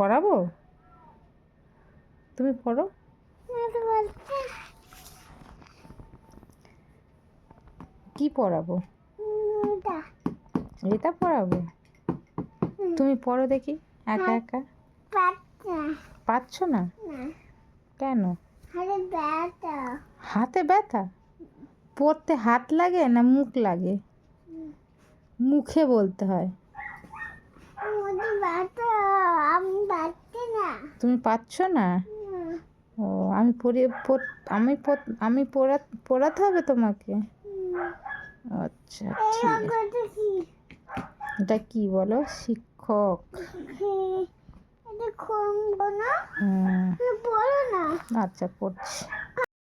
পড়াবো? তুমি পড়ো। কি পড়াবো? এটা পড়াবো? তুমি পড়ো দেখি একা একা। পারছো না? কেন? হাতে ব্যথা? পড়তে হাত লাগে না মুখ লাগে? মুখে বলতে হয়। তুমি পারছো না? ও, আমি পড়িয়ে আমি পড়াতে হবে তোমাকে? আচ্ছা, ঠিক আছে। এটা কি বলো? শিক্ষক। আচ্ছা, পড়ছি।